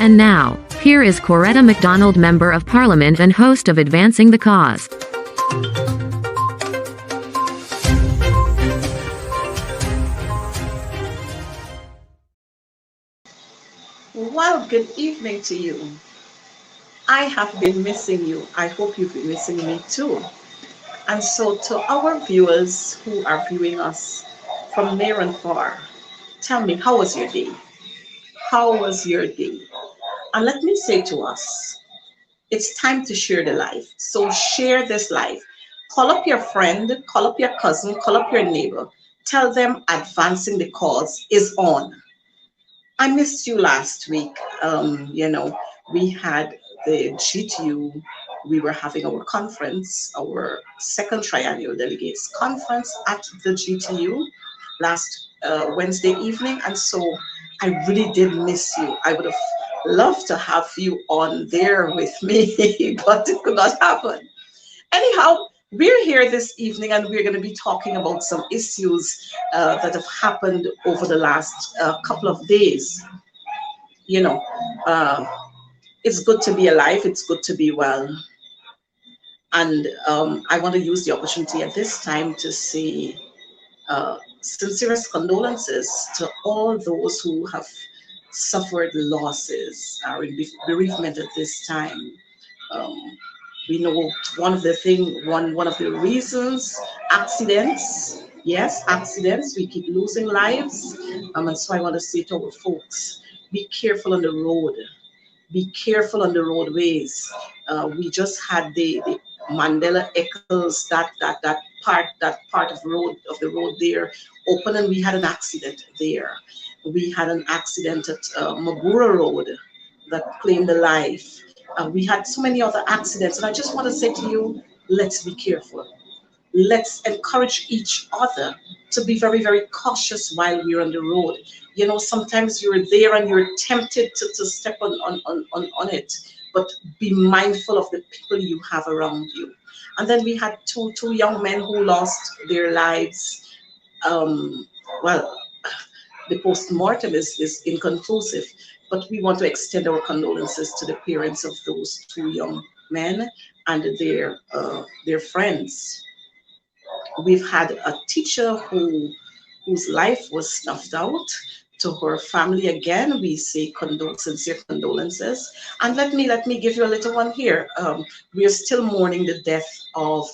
And now, here is Coretta McDonald, Member of Parliament and host of Advancing the Cause. Well, good evening to you. I have been missing you. I hope you've been missing me too. And so to our viewers who are viewing us from near and far, tell me, how was your day? How was your day? And let me say to us, it's time to share the life. So share this life. Call up your friend, call up your cousin, call up your neighbor. Tell them Advancing the Cause is on. I missed you last week. We had the GTU. We were having our conference, our second triennial delegates conference at the GTU last Wednesday evening. And so I really did miss you. I would have loved to have you on there with me, but it could not happen. Anyhow, we're here this evening and we're going to be talking about some issues that have happened over the last couple of days. It's good to be alive. It's good to be well. And I want to use the opportunity at this time to say sincerest condolences to all those who have suffered losses, are in bereavement at this time. We know one of the reasons, accidents. Yes, accidents. We keep losing lives, and so I want to say to our folks, be careful on the road. Be careful on the roadways. We just had the Mandela Eccles, that part of the road there open, and we had an accident there. We had an accident at Magura Road that claimed a life. We had so many other accidents, and I just want to say to you, let's be careful. Let's encourage each other to be very, very cautious while we're on the road. Sometimes you're there and you're tempted to step on it, but be mindful of the people you have around you. And then we had two young men who lost their lives. The post-mortem is inconclusive, but we want to extend our condolences to the parents of those two young men and their friends. We've had a teacher whose life was snuffed out. To her family, again, we say sincere condolences. And let me give you a little one here. We are still mourning the death of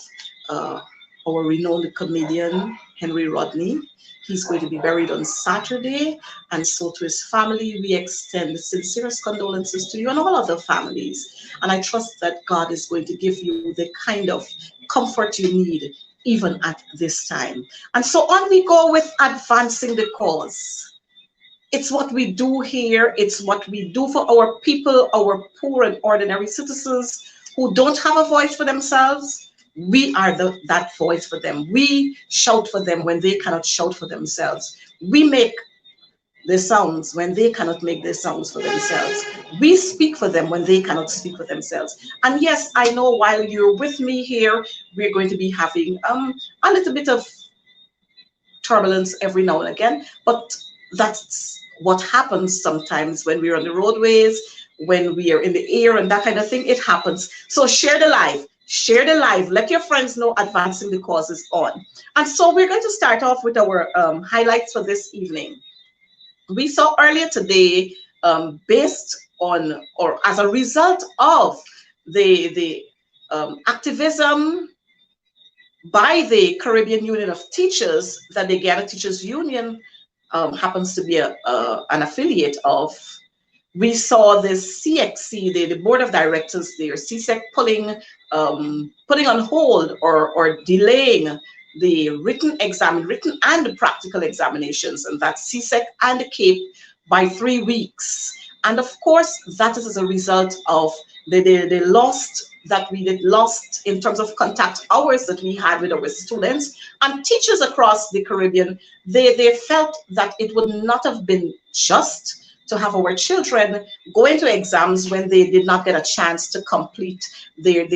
our renowned comedian, Henry Rodney. He's going to be buried on Saturday. And so to his family, we extend the sincerest condolences to you and all other families. And I trust that God is going to give you the kind of comfort you need, even at this time. And so on we go with Advancing the Cause. It's what we do here. It's what we do for our people, our poor and ordinary citizens who don't have a voice for themselves. We are that voice for them. We shout for them when they cannot shout for themselves. We make the sounds when they cannot make the sounds for themselves. We speak for them when they cannot speak for themselves. And yes, I know while you're with me here, we're going to be having a little bit of turbulence every now and again, but that's what happens sometimes when we're on the roadways, when we are in the air and that kind of thing. It happens. So share the live. Share the live. Let your friends know Advancing the Cause is on. And so we're going to start off with our highlights for this evening. We saw earlier today, based on or as a result of the activism by the Caribbean Union of Teachers, that the Ghana Teachers Union happens to be an affiliate of. We saw the CXC, the board of directors there, CSEC putting on hold or delaying the written and practical examinations, and that's CSEC and CAPE by 3 weeks. And of course, that is as a result of the lost that we did lost in terms of contact hours that we had with our students and teachers across the Caribbean. They felt that it would not have been just to have our children go into exams when they did not get a chance to complete the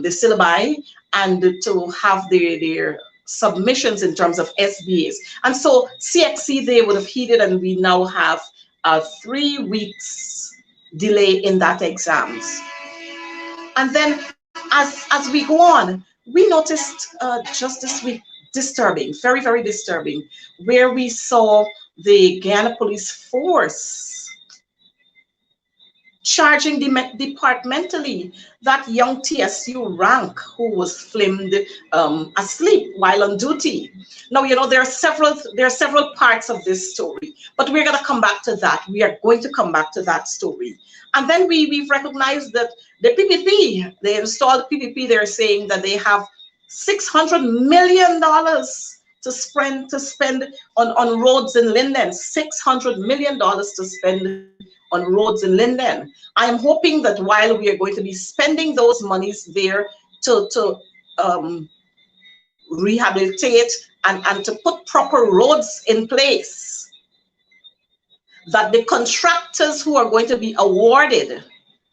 syllabi and to have their submissions in terms of SBAs. And so CXC, they would have heeded, and we now have 3 weeks delay in that exams. And then as we go on, we noticed just this week, disturbing, very, very disturbing, where we saw the Guyana Police Force charging departmentally that young TSU rank who was filmed asleep while on duty. Now, you know, there are several parts of this story, but we're going to come back to that. We are going to come back to that story. And then we've recognized that the PPP, they installed PPP, they're saying that they have $600 million to spend on roads in Linden, $600 million to spend on roads in Linden. I am hoping that while we are going to be spending those monies there to rehabilitate and to put proper roads in place, that the contractors who are going to be awarded,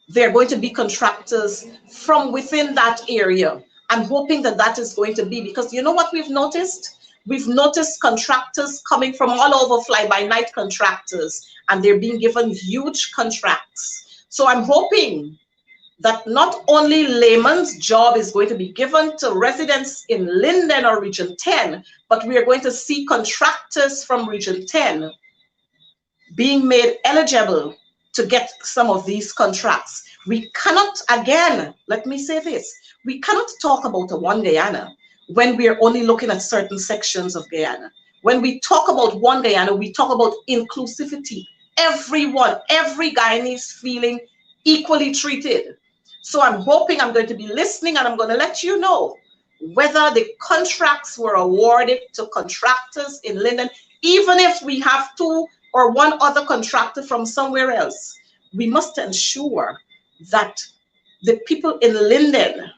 they're going to be contractors from within that area. I'm hoping that that is going to be, because you know what we've noticed? We've noticed contractors coming from all over, fly-by-night contractors, and they're being given huge contracts. So I'm hoping that not only layman's job is going to be given to residents in Linden or Region 10, but we are going to see contractors from Region 10 being made eligible to get some of these contracts. We cannot, again, let me say this, we cannot talk about a one Guyana when we are only looking at certain sections of Guyana. When we talk about one Guyana, we talk about inclusivity. Everyone, every Guyanese feeling equally treated. So I'm hoping, I'm going to be listening, and I'm going to let you know whether the contracts were awarded to contractors in Linden, even if we have 2 or 1 other contractor from somewhere else. We must ensure that the people in Linden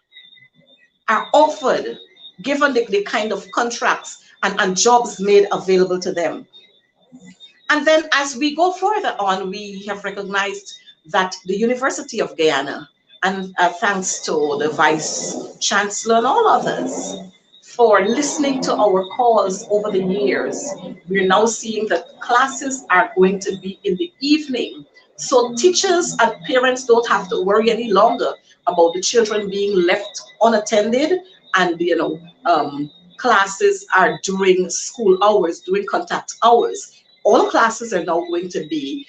are offered, given the kind of contracts and jobs made available to them. And then as we go further on, we have recognized that the University of Guyana, and thanks to the Vice Chancellor and all others for listening to our calls over the years, we're now seeing that classes are going to be in the evening. So teachers and parents don't have to worry any longer about the children being left unattended, and you know, classes are during school hours, during contact hours. All classes are now going to be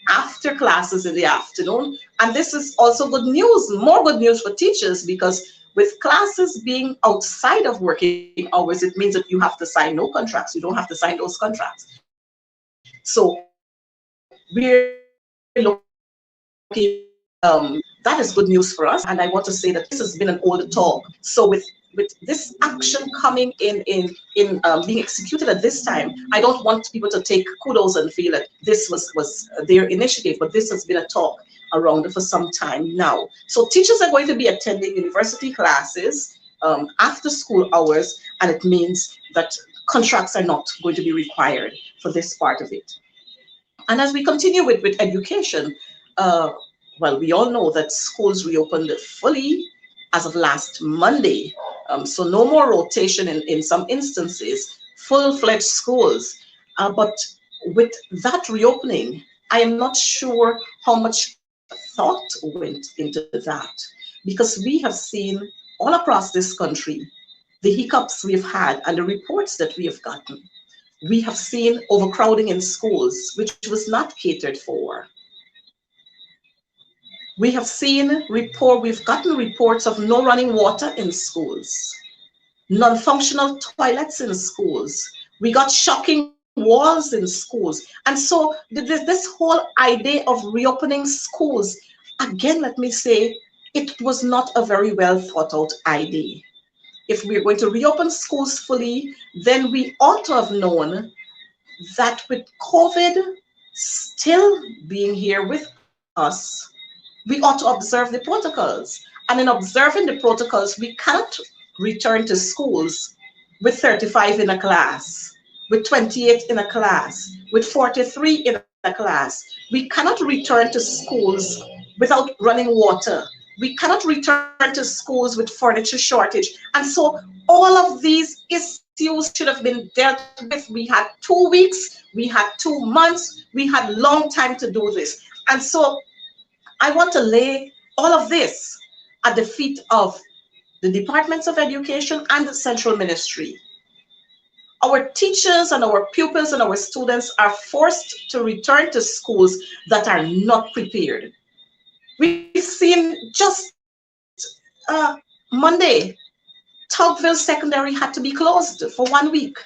after classes in the afternoon. And this is also good news, more good news for teachers, because with classes being outside of working hours, it means that you have to sign no contracts. You don't have to sign those contracts. So we're looking, that is good news for us. And I want to say that this has been an old talk. So with this action coming in being executed at this time, I don't want people to take kudos and feel that this was their initiative, but this has been a talk around for some time now. So teachers are going to be attending university classes after school hours, and it means that contracts are not going to be required for this part of it. And as we continue with education, well, we all know that schools reopened fully as of last Monday. So no more rotation in some instances, full-fledged schools. But with that reopening, I am not sure how much thought went into that, because we have seen all across this country the hiccups we've had and the reports that we have gotten. We have seen overcrowding in schools, which was not catered for. We have seen we've gotten reports of no running water in schools, non-functional toilets in schools. We got shocking walls in schools. And so this whole idea of reopening schools, again, let me say, it was not a very well thought out idea. If we're going to reopen schools fully, then we ought to have known that with COVID still being here with us, we ought to observe the protocols. And in observing the protocols, we cannot return to schools with 35 in a class, with 28 in a class, with 43 in a class. We cannot return to schools without running water. We cannot return to schools with furniture shortage. And so all of these issues should have been dealt with. We had 2 weeks, we had 2 months, we had long time to do this. And so I want to lay all of this at the feet of the departments of education and the central ministry. Our teachers and our pupils and our students are forced to return to schools that are not prepared. We've seen just Monday, Tugville Secondary had to be closed for 1 week.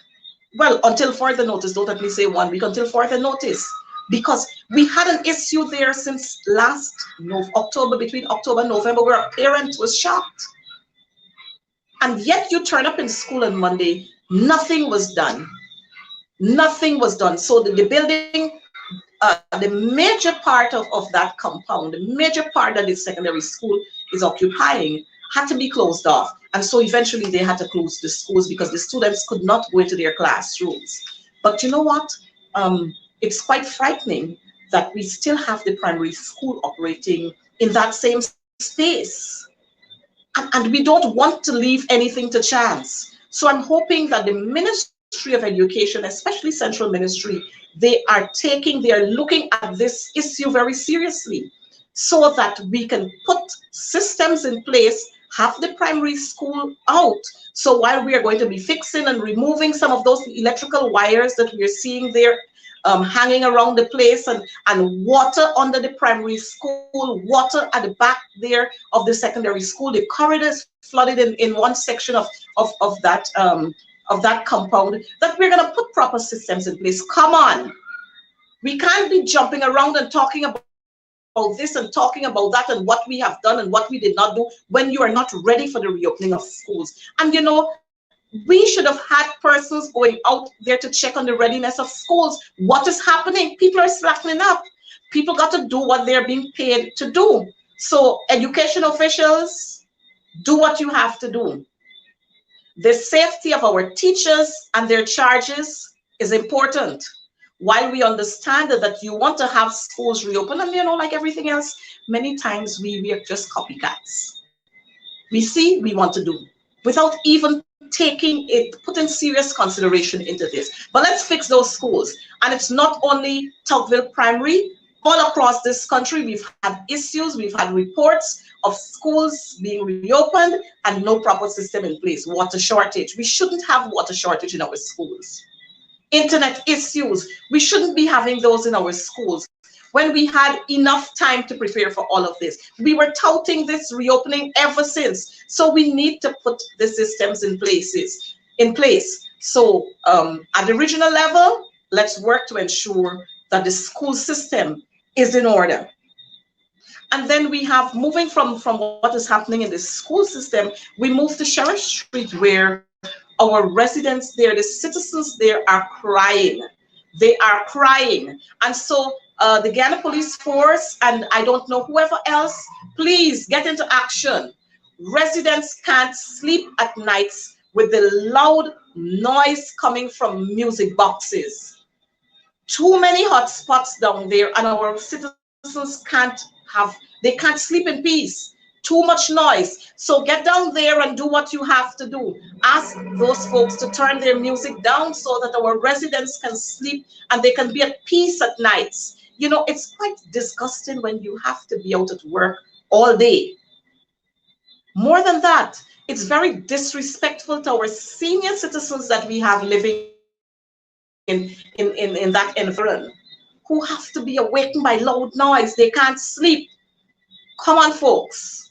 Well, until further notice, don't let me say 1 week, until further notice. Because we had an issue there since last October, between October and November, where a parent was shocked. And yet you turn up in school on Monday, nothing was done. Nothing was done. So the building, the major part of that compound, the major part that the secondary school is occupying, had to be closed off. And so eventually they had to close the schools because the students could not go into their classrooms. But you know what? It's quite frightening that we still have the primary school operating in that same space. And we don't want to leave anything to chance. So I'm hoping that the Ministry of Education, especially Central Ministry, they are looking at this issue very seriously so that we can put systems in place, have the primary school out. So while we are going to be fixing and removing some of those electrical wires that we're seeing there, hanging around the place, and water under the primary school, water at the back there of the secondary school. The corridors flooded in one section of that compound, that we're going to put proper systems in place. Come on. We can't be jumping around and talking about this and talking about that and what we have done and what we did not do when you are not ready for the reopening of schools. And you know, we should have had persons going out there to check on the readiness of schools. What is happening? People are slackening up. People got to do what they're being paid to do. So education officials, do what you have to do. The safety of our teachers and their charges is important. While we understand that you want to have schools reopen, and you know, like everything else, many times we are just copycats. We see, we want to do, without even putting serious consideration into this. But let's fix those schools. And it's not only Tugville Primary. All across this country, we've had issues, we've had reports of schools being reopened and no proper system in place. Water shortage. We shouldn't have water shortage in our schools. Internet issues. We shouldn't be having those in our schools. When we had enough time to prepare for all of this. We were touting this reopening ever since. So we need to put the systems in place. So at the regional level, let's work to ensure that the school system is in order. And then we have, moving from what is happening in the school system, we move to Sheriff Street, where our residents there, the citizens there, are crying. They are crying. And so the Ghana Police Force, and I don't know whoever else, please get into action. Residents can't sleep at nights with the loud noise coming from music boxes. Too many hotspots down there, and our citizens can't sleep in peace. Too much noise. So get down there and do what you have to do. Ask those folks to turn their music down so that our residents can sleep and they can be at peace at nights. You know, it's quite disgusting when you have to be out at work all day. More than that, it's very disrespectful to our senior citizens that we have living in that environment, who have to be awakened by loud noise. They can't sleep. Come on, folks.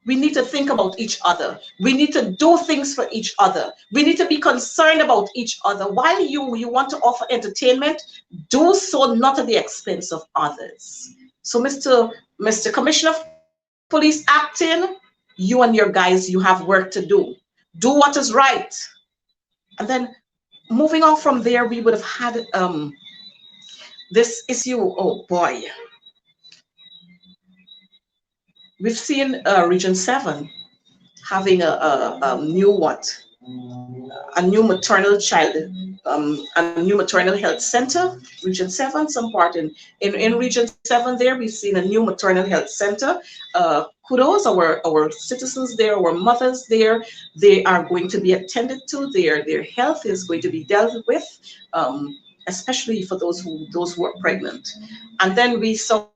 We need to think about each other. We need to do things for each other. We need to be concerned about each other. While you want to offer entertainment, do so not at the expense of others. So Mr. Commissioner of Police acting, you and your guys, you have work to do. Do what is right. And then moving on from there, we would have had This issue, oh boy, we've seen Region 7 having a new what? A new maternal child, a new maternal health center, Region 7, some part in Region 7 there, we've seen a new maternal health center. Kudos, our citizens there, our mothers there, they are going to be attended to, their health is going to be dealt with, especially for those who are pregnant. And then we saw,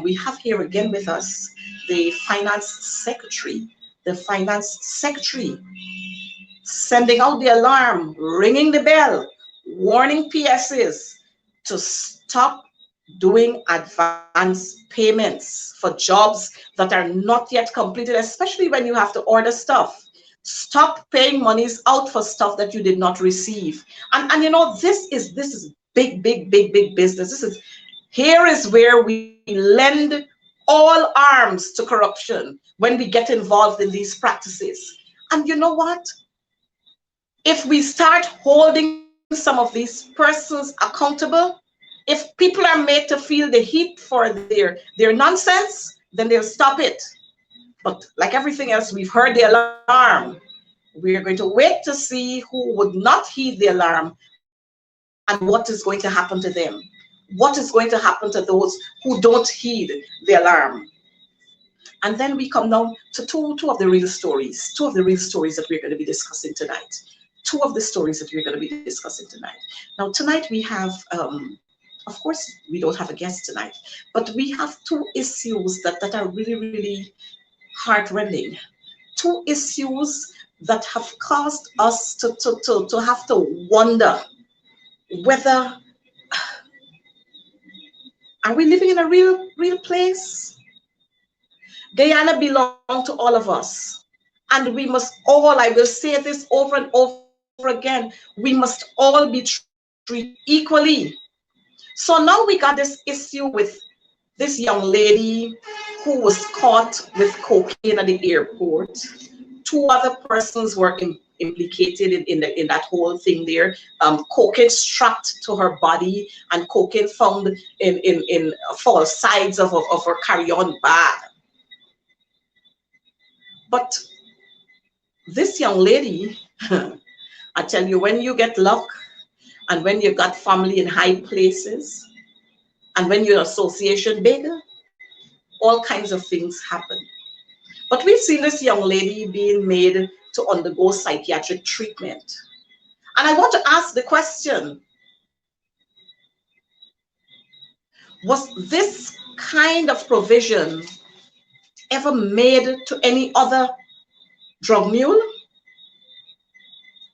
we have here again with us the finance secretary, sending out the alarm, ringing the bell, warning PSs to stop doing advance payments for jobs that are not yet completed, especially when you have to order stuff. Stop paying monies out for stuff that you did not receive. And you know, this is big business. Here is where we lend all arms to corruption when we get involved in these practices. And you know what? If we start holding some of these persons accountable, if people are made to feel the heat for their nonsense, then they'll stop it. But like everything else, we've heard the alarm. We're going to wait to see who would not heed the alarm and what is going to happen to them. What is going to happen to those who don't heed the alarm? And then we come now to two of the real stories, that we're going to be discussing tonight. Two of the stories that we're going to be discussing tonight. Now, tonight we have, of course, we don't have a guest tonight, but we have two issues that are really heartrending. Two issues that have caused us to have to wonder whether are we living in a real place? Guyana belongs to all of us. And we must all, I will say this over and over again, we must all be treated equally. So now we got this issue with this young lady who was caught with cocaine at the airport. Two other persons were implicated in that whole thing there. Cocaine strapped to her body and cocaine found in four sides of her carry-on bag. But this young lady, I tell you, when you get luck and when you got family in high places and when your association big, all kinds of things happen. But we've seen this young lady being made to undergo psychiatric treatment. And I want to ask the question, was this kind of provision ever made to any other drug mule?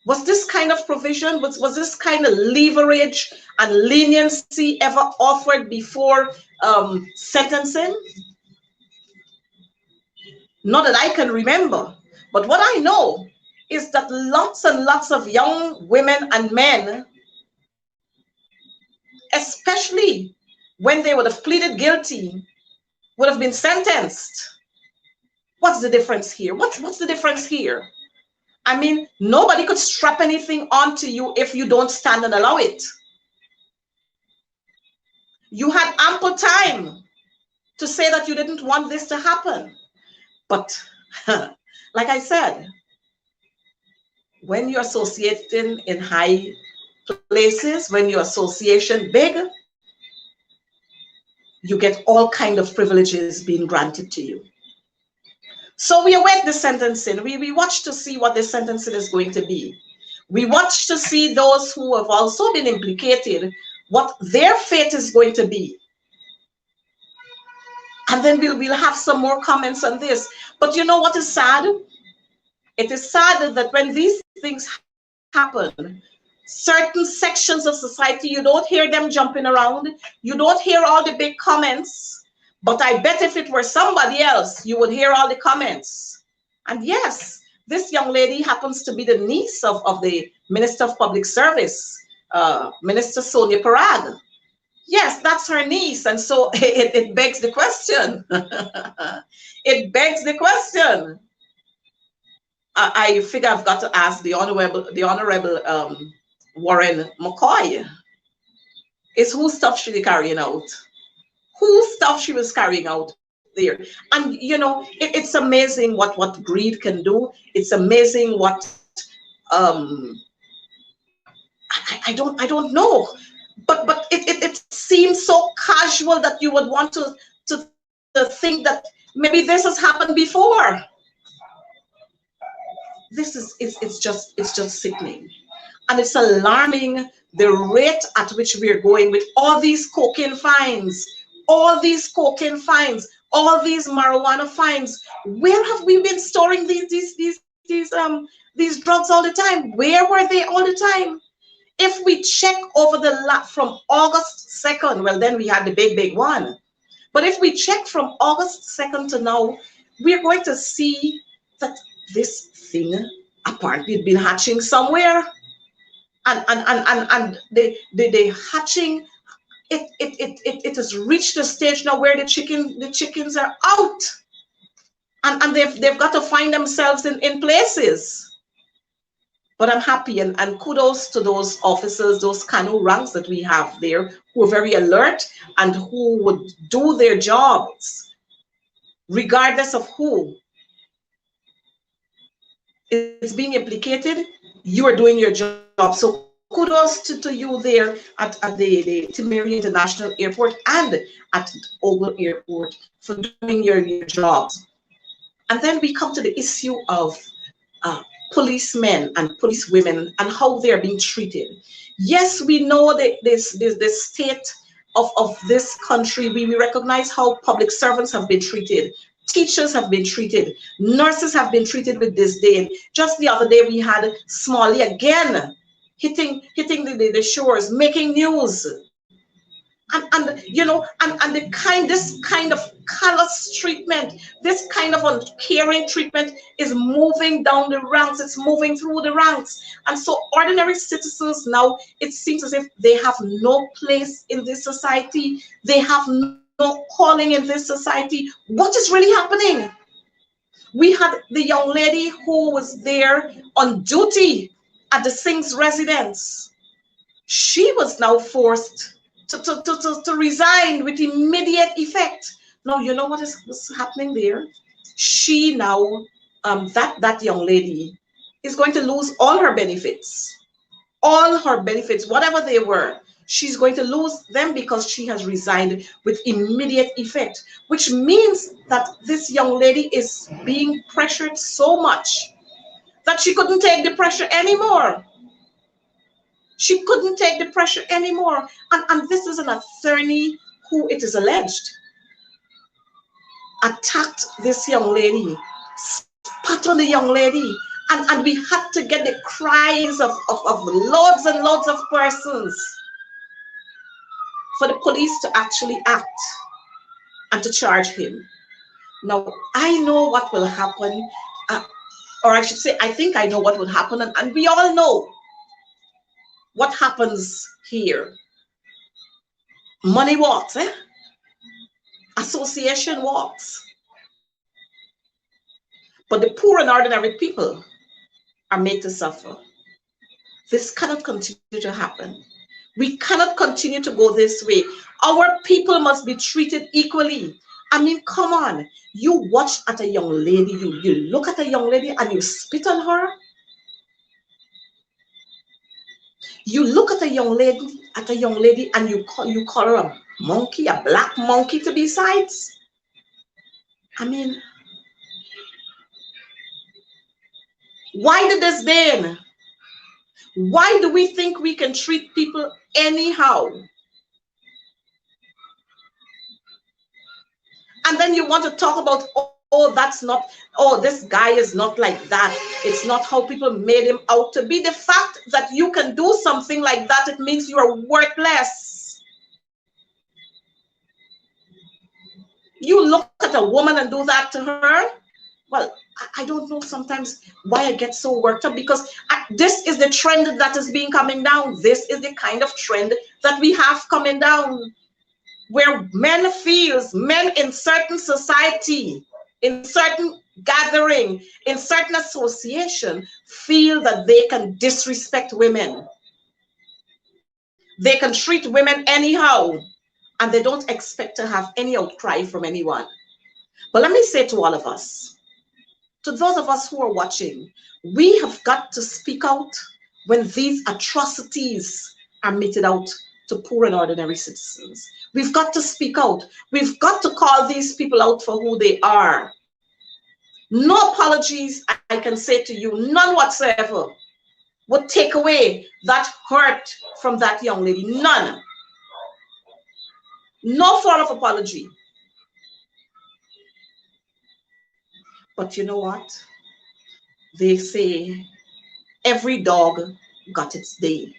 Was this kind of provision, was this kind of leverage and leniency ever offered before sentencing? Not that I can remember, but what I know is that lots and lots of young women and men, especially when they would have pleaded guilty, would have been sentenced. What's the difference here? What's the difference here? I mean, nobody could strap anything onto you if you don't stand and allow it. You had ample time to say that you didn't want this to happen. But like I said, when you're associating in high places, when your association big, you get all kind of privileges being granted to you. So we await the sentencing. We watch to see what the sentencing is going to be. We watch to see those who have also been implicated, what their fate is going to be. And then we'll have some more comments on this. But you know what is sad? It is sad that when these things happen, certain sections of society, you don't hear them jumping around. You don't hear all the big comments. But I bet if it were somebody else, you would hear all the comments. And yes, this young lady happens to be the niece of the Minister of Public Service, Minister Sonia Parag. Yes, that's her niece. And so it begs the question. It begs the question. I figure I've got to ask the Honorable Warren McCoy. is whose stuff she was carrying out. Whose stuff she was carrying out there. And you know, it's amazing what greed can do. It's amazing what I don't know. But it seems so casual that you would want to think that maybe this has happened before. This is it's just sickening. And it's alarming the rate at which we're going with all these cocaine fines, all these cocaine fines, all these marijuana fines. Where have we been storing these drugs all the time? Where were they all the time? If we check over the from August 2nd, well, then we had the big one. But if we check from August 2nd to now, we're going to see that this thing apparently had been hatching somewhere. And the hatching, it has reached a stage now where the chickens are out. And they've got to find themselves in places. But I'm happy and kudos to those officers, those canoe ranks that we have there who are very alert and who would do their jobs regardless of who is being implicated. You are doing your job. So kudos to you there at the Timeri International Airport and at Ogle Airport for doing your jobs. And then we come to the issue of policemen and policewomen and how they're being treated. Yes, we know that the state of this country. We recognize how public servants have been treated. Teachers have been treated. Nurses have been treated with disdain. Just the other day, we had Smalley again hitting the shores, making news. And you know, and this kind of callous treatment, this kind of uncaring treatment is moving down the ranks, it's moving through the ranks. And so ordinary citizens now, it seems as if they have no place in this society, they have no calling in this society. What is really happening? We had the young lady who was there on duty at the Singh's residence. She was now forced to resign with immediate effect. Now, you know what is happening there? She now, that young lady is going to lose all her benefits, whatever they were. She's going to lose them because she has resigned with immediate effect, which means that this young lady is being pressured so much that she couldn't take the pressure anymore. She couldn't take the pressure anymore. And this is an attorney who, it is alleged, attacked this young lady, spat on the young lady. And we had to get the cries of loads and loads of persons for the police to actually act and to charge him. Now, I know what will happen, or I should say, I think I know what will happen, and we all know what happens here. Money walks, association walks. But the poor and ordinary people are made to suffer. This cannot continue to happen. We cannot continue to go this way. Our people must be treated equally. I mean, come on. You watch at a young lady, you look at a young lady and you spit on her. You look at a young lady and you call her a monkey, a black monkey to be sides. I mean, why the disdain? Why do we think we can treat people anyhow? And then you want to talk about, oh, that's not, oh, this guy is not like that. It's not how people made him out to be. The fact that you can do something like that, it means you are worthless. You look at a woman and do that to her. Well, I don't know sometimes why I get so worked up, because this is the trend that is being coming down. This is the kind of trend that we have coming down, where men in certain society, in certain gathering, in certain association, feel that they can disrespect women. They can treat women anyhow, and they don't expect to have any outcry from anyone. But let me say to all of us, to those of us who are watching, we have got to speak out when these atrocities are meted out to poor and ordinary citizens. We've got to speak out. We've got to call these people out for who they are. No apologies, I can say to you, none whatsoever, would take away that hurt from that young lady. None. No form of apology. But you know what? They say every dog got its day.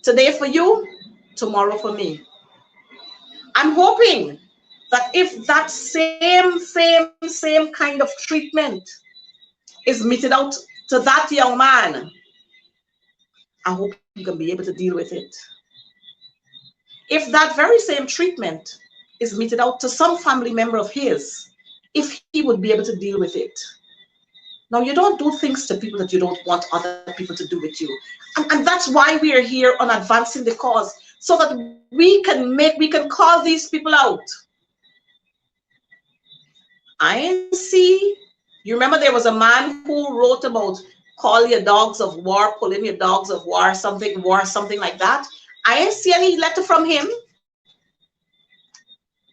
Today for you, tomorrow for me. I'm hoping that if that same kind of treatment is meted out to that young man, I hope he can be able to deal with it. If that very same treatment is meted out to some family member of his, if he would be able to deal with it. Now, you don't do things to people that you don't want other people to do with you. And that's why we are here on advancing the cause, so that we can call these people out. INC, you remember there was a man who wrote about call your dogs of war, pull in your dogs of war, something like that. I didn't see any letter from him.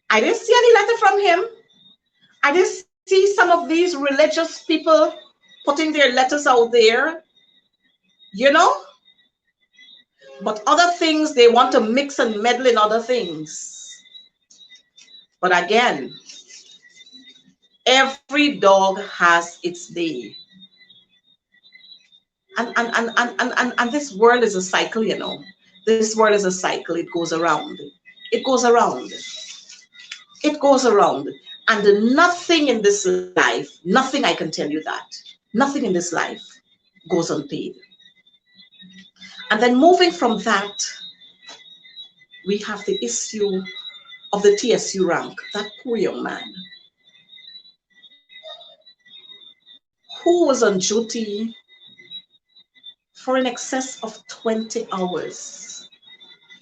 I didn't see any letter from him. I didn't see some of these religious people putting their letters out there, you know? But other things, they want to mix and meddle in other things. But again, every dog has its day. And this world is a cycle, you know. This world is a cycle. It goes around. It goes around. It goes around. And nothing in this life, nothing, I can tell you that, nothing in this life goes unpaid. And then moving from that, we have the issue of the TSU rank, that poor young man who was on duty for in excess of 20 hours.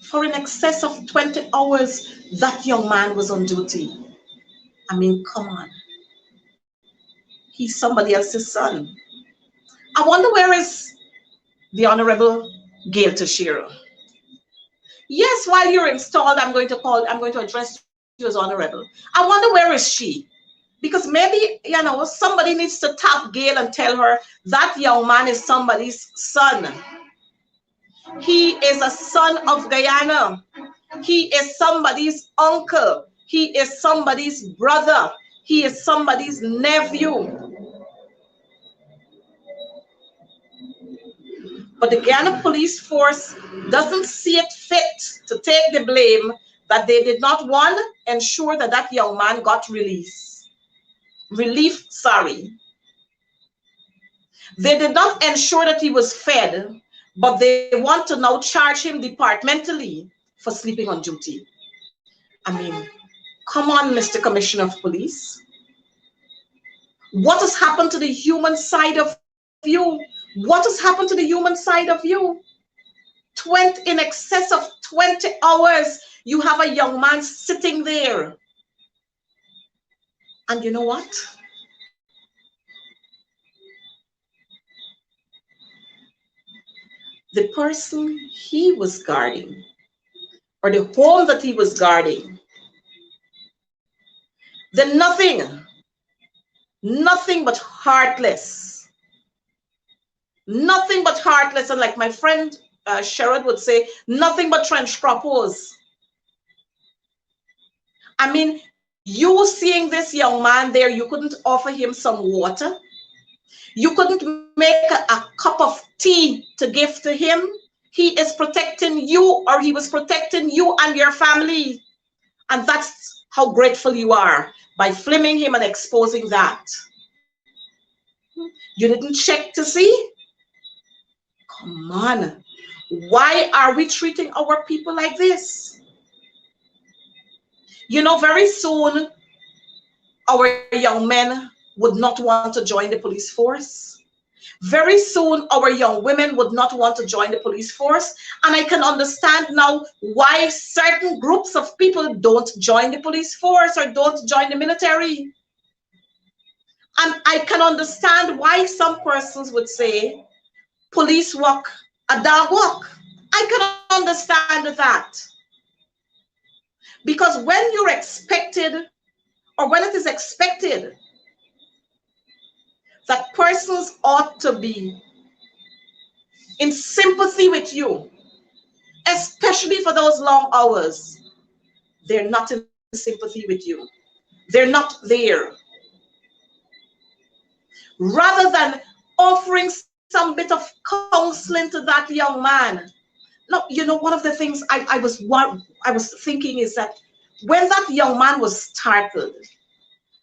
For in excess of 20 hours, that young man was on duty. I mean, come on. He's somebody else's son. I wonder where is the Honorable Gail Tashira. Yes, while you're installed, I'm going to address you as Honorable. I wonder where is she? Because maybe, you know, somebody needs to tap Gail and tell her that young man is somebody's son. He is a son of Guyana. He is somebody's uncle. He is somebody's brother. He is somebody's nephew. But the Guyana police force doesn't see it fit to take the blame that they did not, one, ensure that that young man got relief. They did not ensure that he was fed, but they want to now charge him departmentally for sleeping on duty. I mean, come on, Mr. Commissioner of Police. What has happened to the human side of you? What has happened to the human side of you? In excess of 20 hours, you have a young man sitting there. And you know what? The person he was guarding, or the home that he was guarding, they're nothing but heartless. Nothing but heartless. And like my friend Sherrod would say, nothing but trench croppers. I mean, you seeing this young man there, you couldn't offer him some water. You couldn't make a cup of tea to give to him. He is protecting you, or he was protecting you and your family. And that's how grateful you are by filming him and exposing that. You didn't check to see? Come on. Why are we treating our people like this? You know, very soon, our young men would not want to join the police force. Very soon, our young women would not want to join the police force. And I can understand now why certain groups of people don't join the police force or don't join the military. And I can understand why some persons would say, police work, a dog walk. I can understand that. Because when you're expected, or when it is expected, that persons ought to be in sympathy with you, especially for those long hours, they're not in sympathy with you. They're not there. Rather than offering some bit of counseling to that young man. Now, you know, one of the things I was thinking is that when that young man was startled,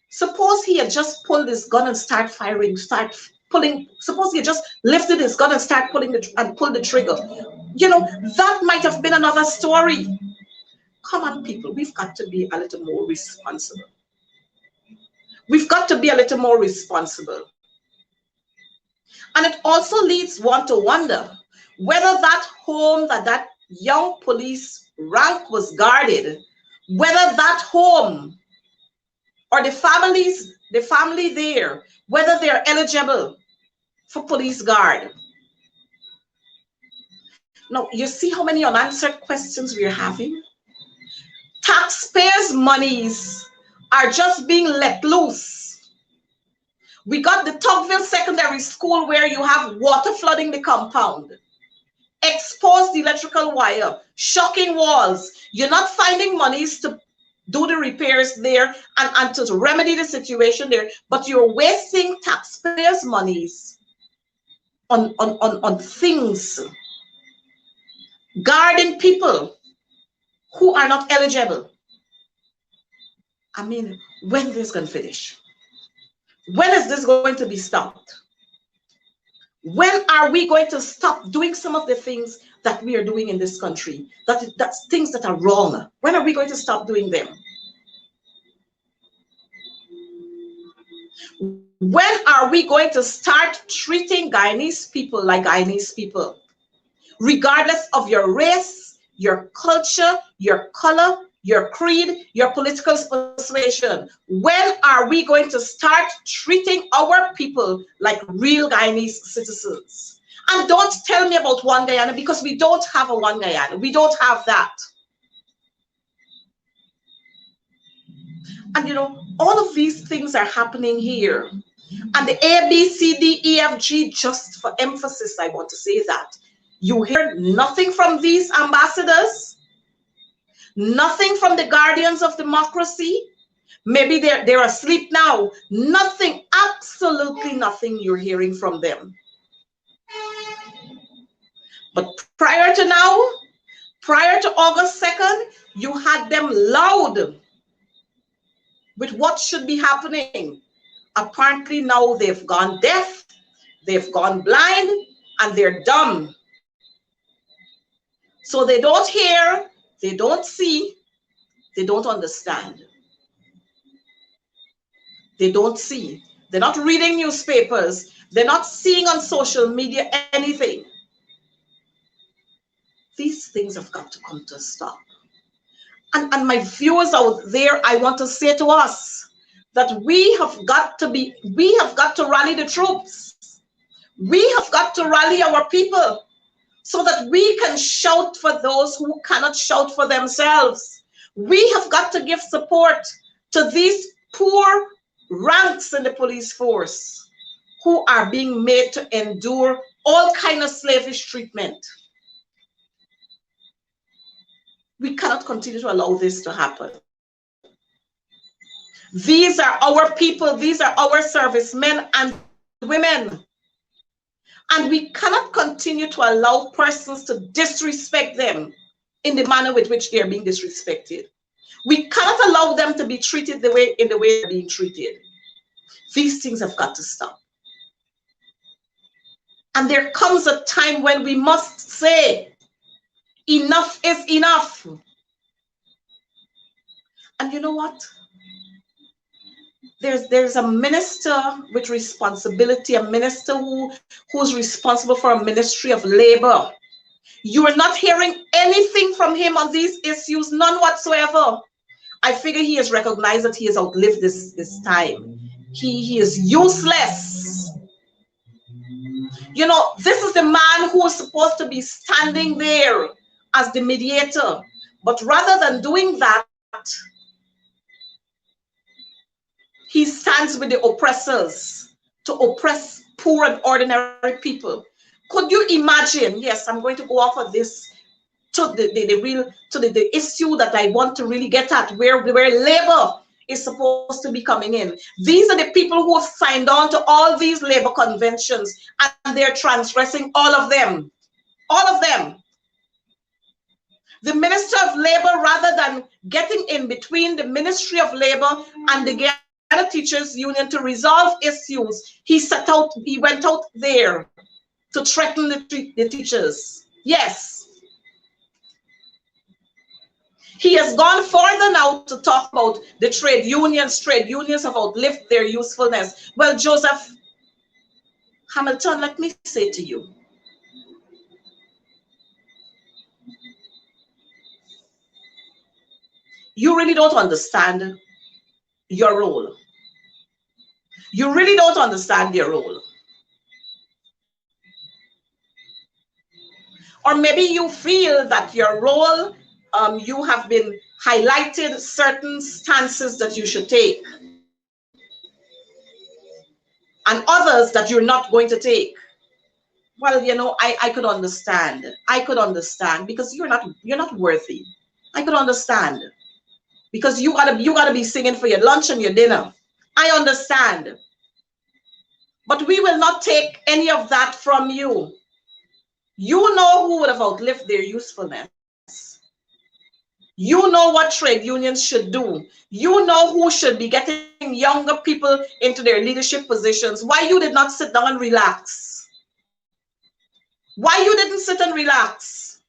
suppose he had just pulled his gun and start firing, start pulling, suppose he had just lifted his gun and start pulling and pulled the trigger. You know, that might have been another story. Come on, people, we've got to be a little more responsible. We've got to be a little more responsible. And it also leads one to wonder whether that home that young police rank was guarded, whether that home or the family there, whether they're eligible for police guard. Now, you see how many unanswered questions we're having? Taxpayers' monies are just being let loose. We got the Tugville Secondary School where you have water flooding the compound, exposed electrical wire, shocking walls. You're not finding monies to do the repairs there and to remedy the situation there, but you're wasting taxpayers' monies on things, guarding people who are not eligible. I mean, when is this going to finish? When is this going to be stopped? When are we going to stop doing some of the things that we are doing in this country? That's things that are wrong. When are we going to stop doing them? When are we going to start treating Guyanese people like Guyanese people? Regardless of your race, your culture, your color, your creed, your political persuasion. When are we going to start treating our people like real Guyanese citizens? And don't tell me about one Guyana, because we don't have a one Guyana. We don't have that. And you know, all of these things are happening here. And the A, B, C, D, E, F, G, just for emphasis, I want to say that. You hear nothing from these ambassadors. Nothing from the guardians of democracy. Maybe they're asleep now. Nothing, absolutely nothing you're hearing from them. But prior to now, prior to August 2nd, you had them loud with what should be happening. Apparently now they've gone deaf, they've gone blind, and they're dumb. So they don't hear, they don't see, they don't understand. They don't see. They're not reading newspapers. They're not seeing on social media anything. These things have got to come to a stop. And my viewers out there, I want to say to us that we have got to rally the troops. We have got to rally our people so that we can shout for those who cannot shout for themselves. We have got to give support to these poor ranks in the police force who are being made to endure all kinds of slavish treatment. We cannot continue to allow this to happen. These are our people, these are our servicemen and women. And we cannot continue to allow persons to disrespect them in the manner with which they are being disrespected. We cannot allow them to be treated in the way they're being treated. These things have got to stop. And there comes a time when we must say, enough is enough. And you know what? there's a minister with responsibility, a minister who's responsible for a ministry of labor. You are not hearing anything from him on these issues, none whatsoever. I figure he has recognized that he has outlived this time. He is useless. You know, this is the man who is supposed to be standing there as the mediator. But rather than doing that, he stands with the oppressors to oppress poor and ordinary people. Could you imagine? Yes, I'm going to go off of this to the issue that I want to really get at, where labor is supposed to be coming in. These are the people who have signed on to all these labor conventions, and they're transgressing all of them. All of them. The Minister of Labor, rather than getting in between the Ministry of Labor and the Teachers Union to resolve issues, he went out there to threaten the teachers. Yes. He has gone further now to talk about the trade unions. Trade unions have outlived their usefulness. Well, Joseph Hamilton, let me say to you, you really don't understand your role. You really don't understand your role. Or maybe you feel that your role, you have been highlighted certain stances that you should take, and others that you're not going to take. Well, you know, I could understand. I could understand, because you're not worthy. I could understand, because you gotta be singing for your lunch and your dinner. I understand. But we will not take any of that from you. You know who would have outlived their usefulness. You know what trade unions should do. You know who should be getting younger people into their leadership positions. Why you did not sit down and relax? Why you didn't sit and relax?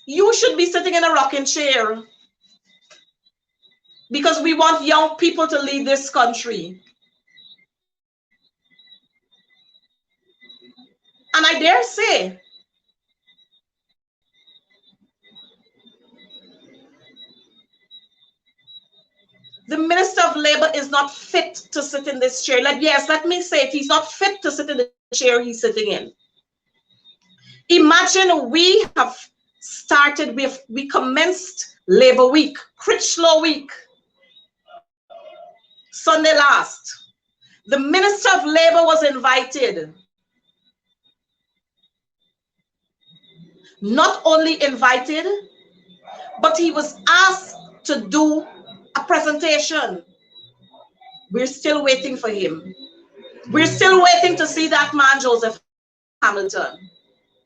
You should be sitting in a rocking chair, because we want young people to lead this country. And I dare say, the Minister of Labor is not fit to sit in this chair. Yes, let me say it. He's not fit to sit in the chair he's sitting in. Imagine we have started, we commenced Labor Week, Critchlow Week, Sunday last. The Minister of Labor was invited. Not only invited, but he was asked to do a presentation. We're still waiting for him. We're still waiting to see that man, Joseph Hamilton.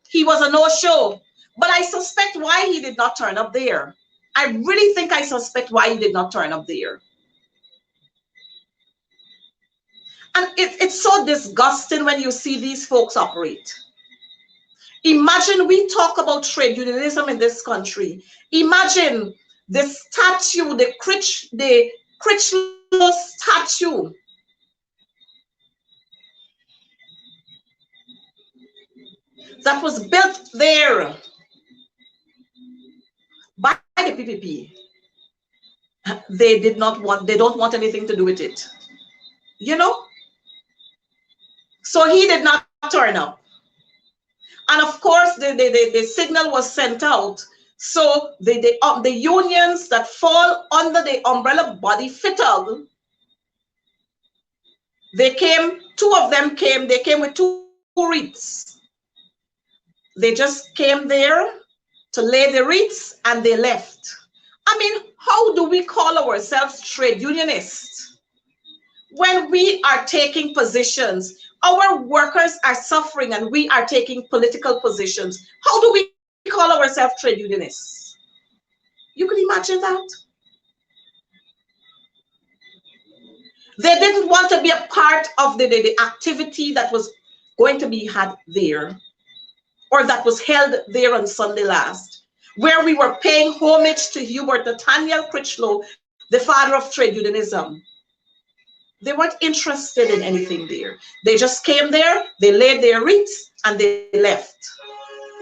He was a no-show, but I suspect why he did not turn up there. I really think I suspect why he did not turn up there. And it's so disgusting when you see these folks operate. Imagine we talk about trade unionism in this country. Imagine the statue, the Critchlow statue. That was built there by the PPP. They don't want anything to do with it. You know? So he did not turn up. And of course, the signal was sent out. So the unions that fall under the umbrella body FITAG, they came, two of them came, they came with two wreaths. They just came there to lay the wreaths and they left. I mean, how do we call ourselves trade unionists when we are taking positions? Our workers are suffering and we are taking political positions. How do we call ourselves trade unionists? You can imagine that? They didn't want to be a part of the activity that was going to be had there, or that was held there on Sunday last, where we were paying homage to Hubert Nathaniel Critchlow, the father of trade unionism. They weren't interested in anything there. They just came there, they laid their wreaths, and they left.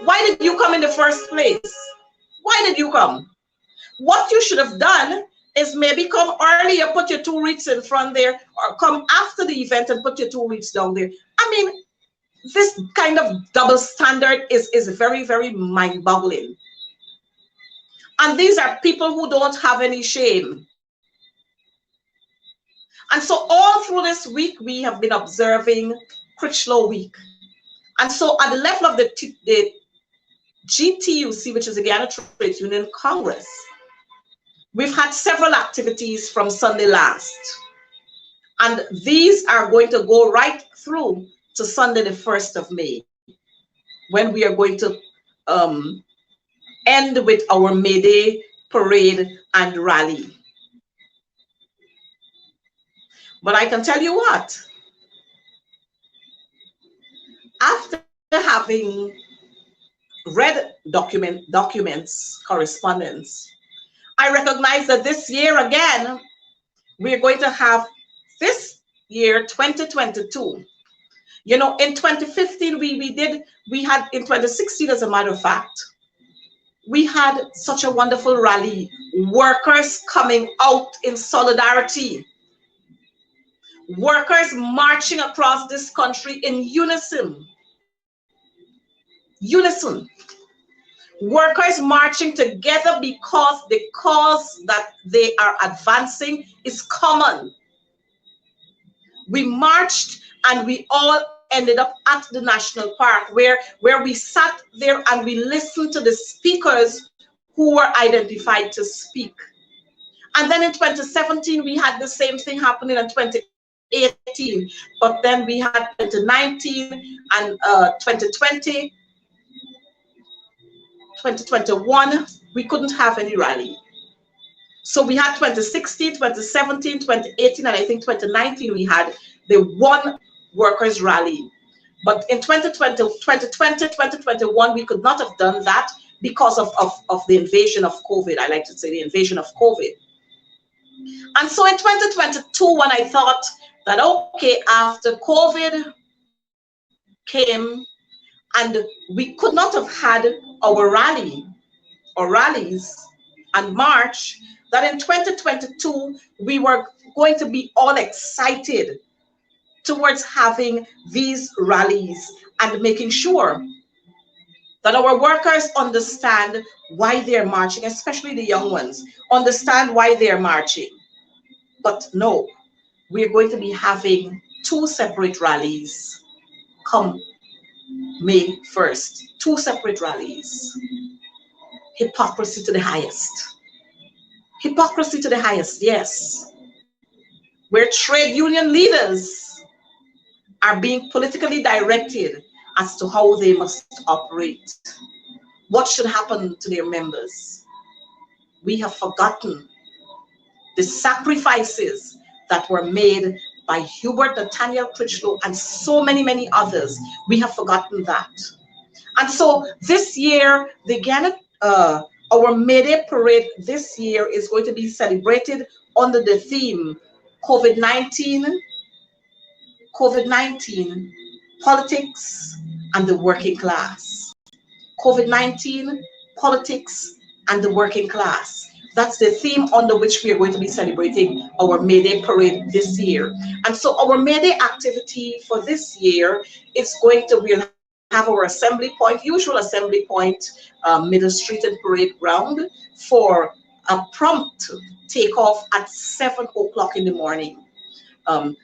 Why did you come in the first place? Why did you come? What you should have done is maybe come earlier, put your two wreaths in front there, or come after the event and put your two wreaths down there. I mean, this kind of double standard is very, very mind-boggling. And these are people who don't have any shame. And so all through this week, we have been observing Critchlow Week. And so at the level of the GTUC, which is the Guyana Trade Union Congress, we've had several activities from Sunday last. And these are going to go right through to Sunday, the 1st of May, when we are going to end with our May Day parade and rally. But I can tell you what, after having read documents, correspondence, I recognize that this year again, we're going to have this year, 2022. You know, in 2015, we had, in 2016, as a matter of fact, we had such a wonderful rally, workers coming out in solidarity, workers marching across this country in unison. Unison. Workers marching together because the cause that they are advancing is common. We marched and we all ended up at the National Park where we sat there and we listened to the speakers who were identified to speak. And then in 2017, we had the same thing happening in 2018, but then we had 2019 and 2020, 2021, we couldn't have any rally. So we had 2016, 2017, 2018, and I think 2019, we had the one workers rally. But in 2020, 2021, we could not have done that because of the invasion of COVID. I like to say the invasion of COVID. And so in 2022, when I thought that, okay, after COVID came and we could not have had our rally or rallies and march, that in 2022, we were going to be all excited towards having these rallies and making sure that our workers understand why they're marching, especially the young ones, understand why they're marching. But no, we're going to be having two separate rallies come May 1st. Two separate rallies. Hypocrisy to the highest. Hypocrisy to the highest, yes. Where trade union leaders are being politically directed as to how they must operate, what should happen to their members. We have forgotten the sacrifices that were made by Hubert Nathaniel Critchlow and so many, many others. We have forgotten that. And so this year, our May Day parade this year is going to be celebrated under the theme COVID-19, politics, and the working class. COVID-19, politics, and the working class. That's the theme under which we are going to be celebrating our May Day parade this year. And so our May Day activity for this year is we'll have our assembly point, usual assembly point, Middle Street and Parade Ground for a prompt takeoff at 7 o'clock in the morning. And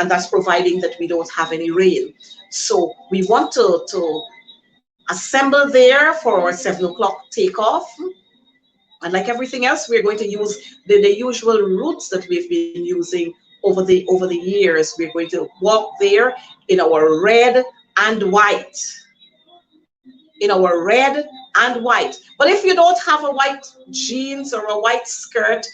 that's providing that we don't have any rain. So we want to assemble there for our 7 o'clock takeoff. And like everything else, we're going to use the usual routes that we've been using over the years. We're going to walk there in our red and white. In our red and white. But if you don't have a white jeans or a white skirt,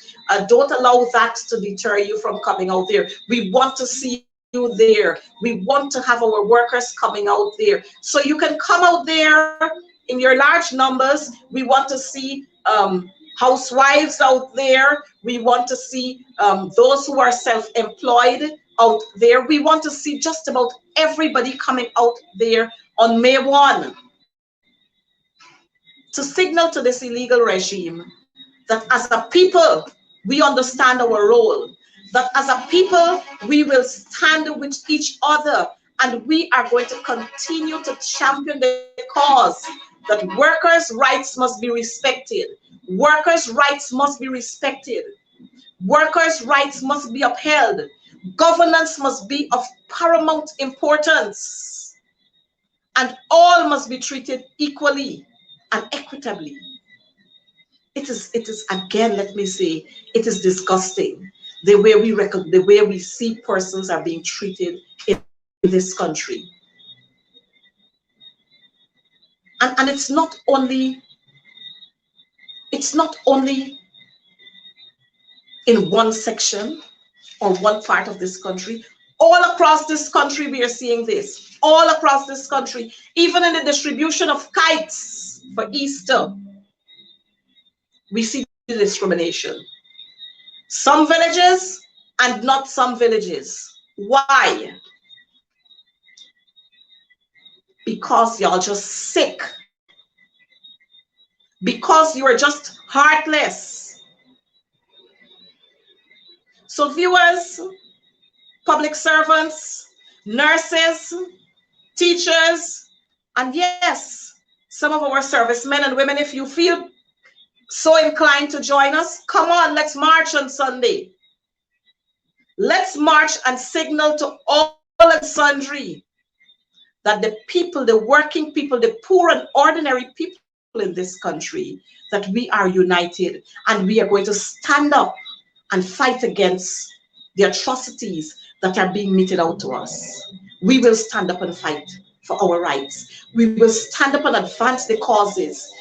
don't allow that to deter you from coming out there. We want to see you there. We want to have our workers coming out there. So you can come out there in your large numbers. We want to see housewives out there. We want to see those who are self-employed out there. We want to see just about everybody coming out there on May 1 to signal to this illegal regime that as a people, we understand our role, that as a people, we will stand with each other, and we are going to continue to champion the cause that workers' rights must be respected. Workers' rights must be respected. Workers' rights must be upheld. Governance must be of paramount importance, and all must be treated equally and equitably. It is again, let me say, it is disgusting the way we see persons are being treated in this country. And it's not only in one section or one part of this country. All across this country, we are seeing this. All across this country, even in the distribution of kites for Easter, we see the discrimination. Some villages and not some villages. Why? Because y'all just sick. Because you are just heartless. So viewers, public servants, nurses, teachers, and yes, some of our servicemen and women, if you feel so inclined to join us, come on, let's march on Sunday. Let's march and signal to all and sundry that the people, the working people, the poor and ordinary people in this country, that we are united and we are going to stand up and fight against the atrocities that are being meted out to us. We will stand up and fight for our rights. We will stand up and advance the causes,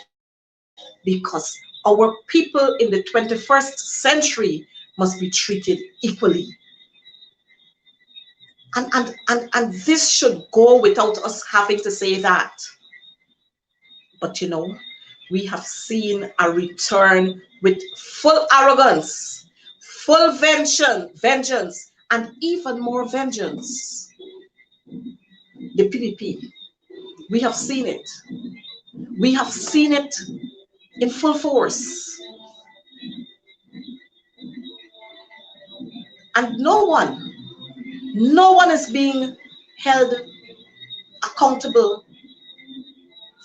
because our people in the 21st century must be treated equally. And this should go without us having to say that. But you know, we have seen a return with full arrogance, full vengeance, and even more vengeance. The PDP, we have seen it. We have seen it in full force. And no one is being held accountable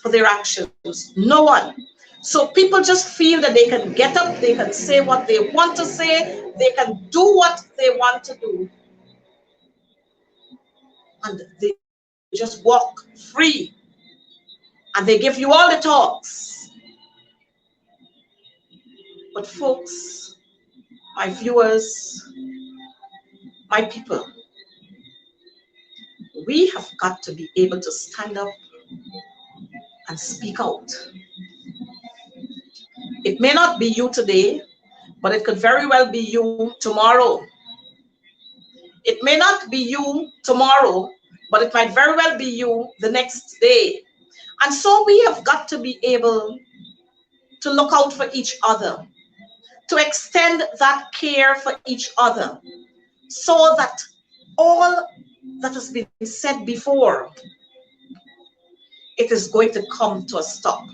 for their actions. No one. So people just feel that they can get up, they can say what they want to say, they can do what they want to do, and they just walk free, and they give you all the talks. But folks, my viewers, my people, we have got to be able to stand up and speak out. It may not be you today, but it could very well be you tomorrow. It may not be you tomorrow, but it might very well be you the next day. And so we have got to be able to look out for each other, to extend that care for each other, so that all that has been said before, it is going to come to a stop.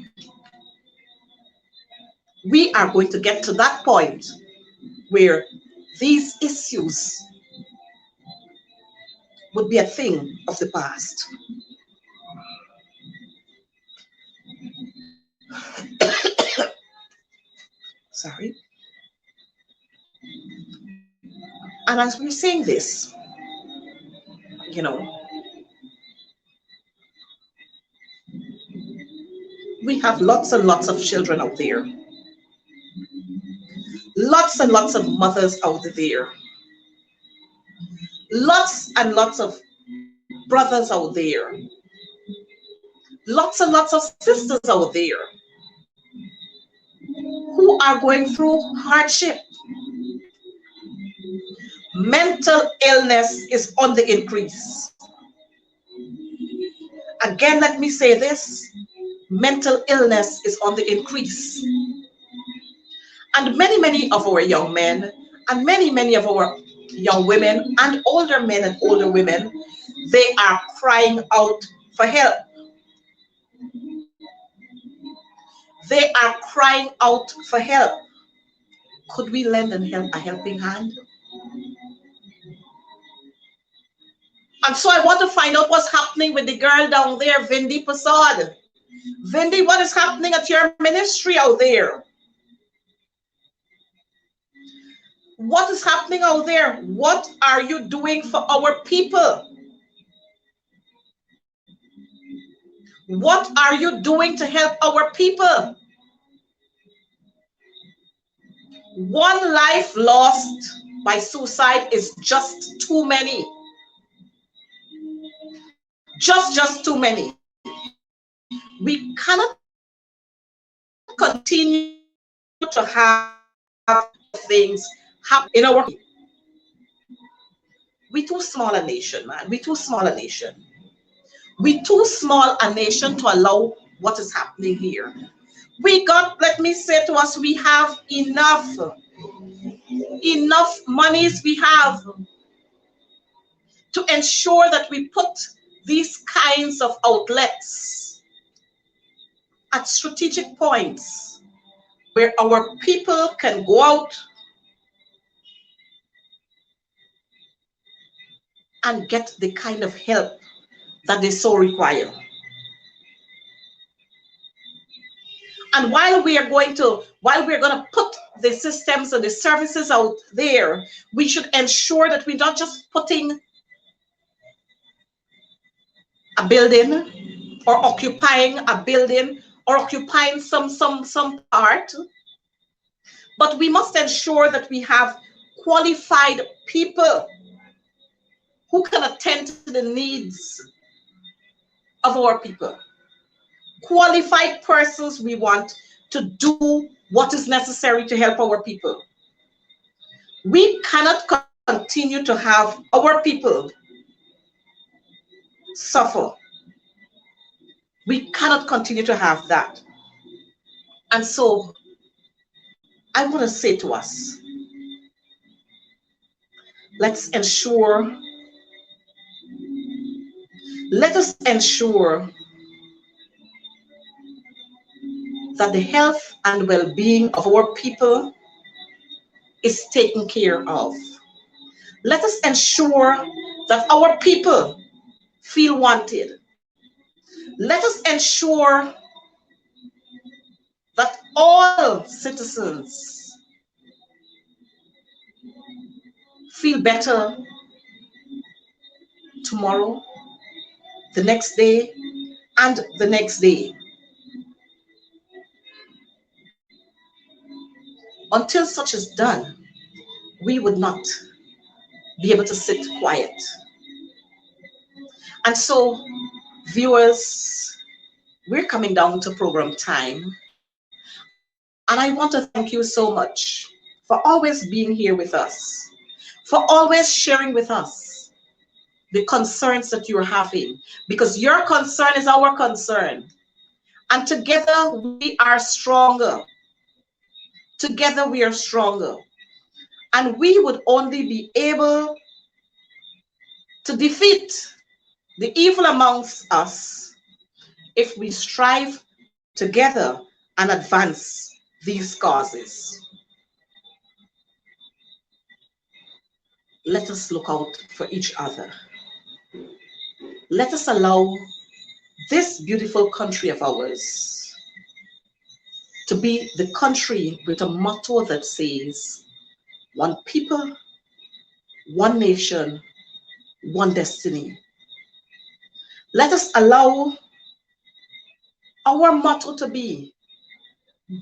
We are going to get to that point where these issues would be a thing of the past. Sorry. And as we're saying this, you know, we have lots and lots of children out there. Lots and lots of mothers out there. Lots and lots of brothers out there. Lots and lots of sisters out there who are going through hardship. Mental illness is on the increase. Again, let me say this. Mental illness is on the increase. And many of our young men and many of our young women and older men and older women, they are crying out for help. They are crying out for help. Could we lend a helping hand? And so I want to find out what's happening with the girl down there, Vindi Prasad. Vindi, what is happening at your ministry out there? What is happening out there? What are you doing for our people? What are you doing to help our people? One life lost by suicide is just too many. Just too many. We cannot continue to have things happen in our. We too small a nation, man. We too small a nation. We too small a nation to allow what is happening here. We got, let me say to us, we have enough monies we have to ensure that we put these kinds of outlets at strategic points where our people can go out and get the kind of help that they so require. And while we're going to put the systems and the services out there, we should ensure that we're not just putting a building or occupying a building or occupying some part, but we must ensure that we have qualified people who can attend to the needs of our people. Qualified persons we want to do what is necessary to help our people. We cannot continue to have our people suffer. We cannot continue to have that. And so I want to say to us, let us ensure that the health and well-being of our people is taken care of. Let us ensure that our people feel wanted. Let us ensure that all citizens feel better tomorrow, the next day, and the next day. Until such is done, we would not be able to sit quiet. And so, viewers, we're coming down to program time. And I want to thank you so much for always being here with us, for always sharing with us the concerns that you're having, because your concern is our concern. And together we are stronger. Together we are stronger. And we would only be able to defeat the evil amongst us if we strive together and advance these causes. Let us look out for each other. Let us allow this beautiful country of ours to be the country with a motto that says, one people, one nation, one destiny. Let us allow our motto to be,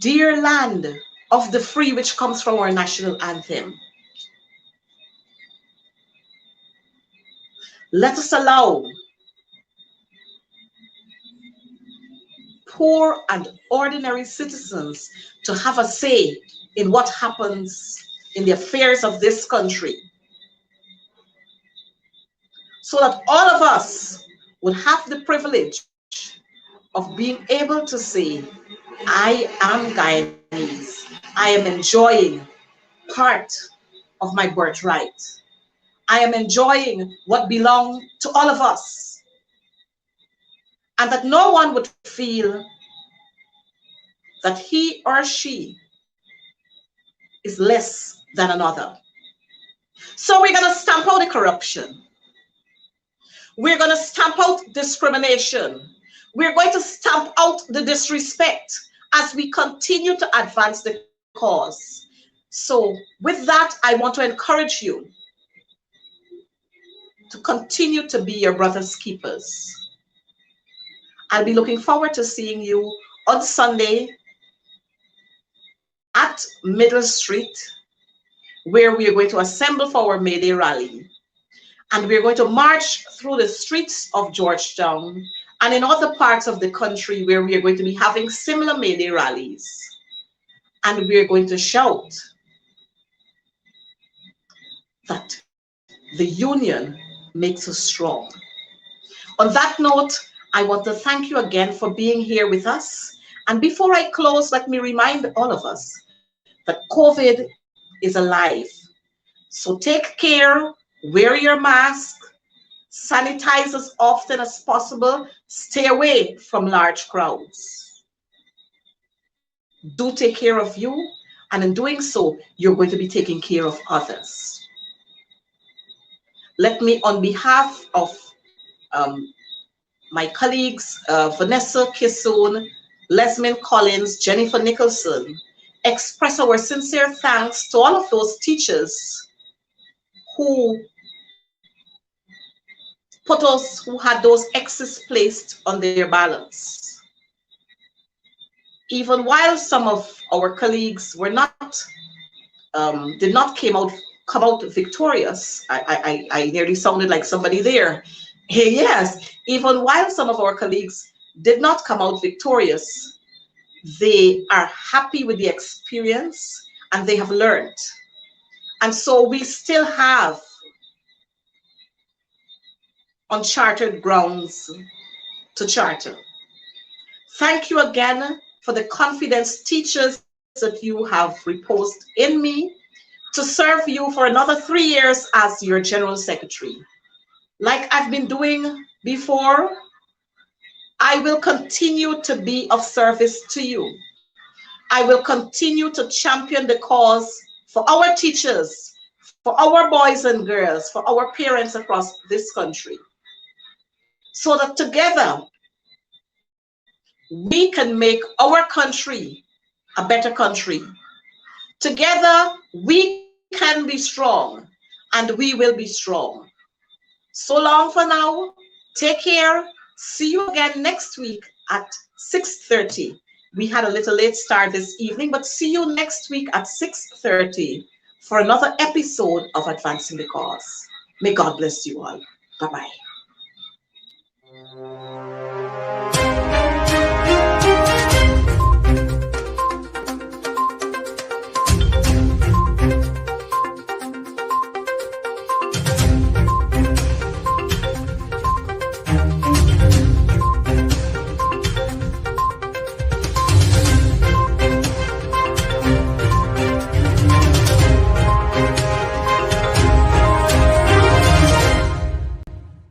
dear land of the free, which comes from our national anthem. Let us allow poor and ordinary citizens to have a say in what happens in the affairs of this country, so that all of us would have the privilege of being able to say, I am Guyanese, I am enjoying part of my birthright. I am enjoying what belongs to all of us. And that no one would feel that he or she is less than another. So we're going to stamp out the corruption. We're going to stamp out discrimination. We're going to stamp out the disrespect as we continue to advance the cause. So with that, I want to encourage you to continue to be your brother's keepers. I'll be looking forward to seeing you on Sunday at Middle Street, where we are going to assemble for our May Day rally. And we're going to march through the streets of Georgetown and in other parts of the country where we are going to be having similar May Day rallies. And we're going to shout that the union makes us strong. On that note, I want to thank you again for being here with us. And before I close, let me remind all of us that COVID is alive. So take care, wear your mask, sanitize as often as possible, stay away from large crowds. Do take care of you, and in doing so, you're going to be taking care of others. Let me, on behalf of my colleagues, Vanessa Kissoon, Lesmine Collins, Jennifer Nicholson, express our sincere thanks to all of those teachers who had those X's placed on their ballots. Even while some of our colleagues were not, did not come out victorious, I nearly sounded like somebody there. Hey, yes, even while some of our colleagues did not come out victorious, they are happy with the experience and they have learned. And so we still have uncharted grounds to charter. Thank you again for the confidence, teachers, that you have reposed in me to serve you for another 3 years as your General Secretary. Like I've been doing before, I will continue to be of service to you. I will continue to champion the cause for our teachers, for our boys and girls, for our parents across this country, so that together we can make our country a better country. Together we can be strong, and we will be strong. So long for now. Take care. See you again next week at 6:30. We had a little late start this evening, but see you next week at 6:30 for another episode of Advancing the Cause. May God bless you all. Bye-bye.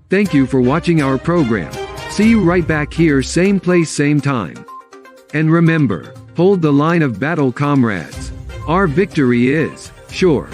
Thank you for watching our program. See you right back here, same place, same time. And remember, hold the line of battle, comrades. Our victory is sure.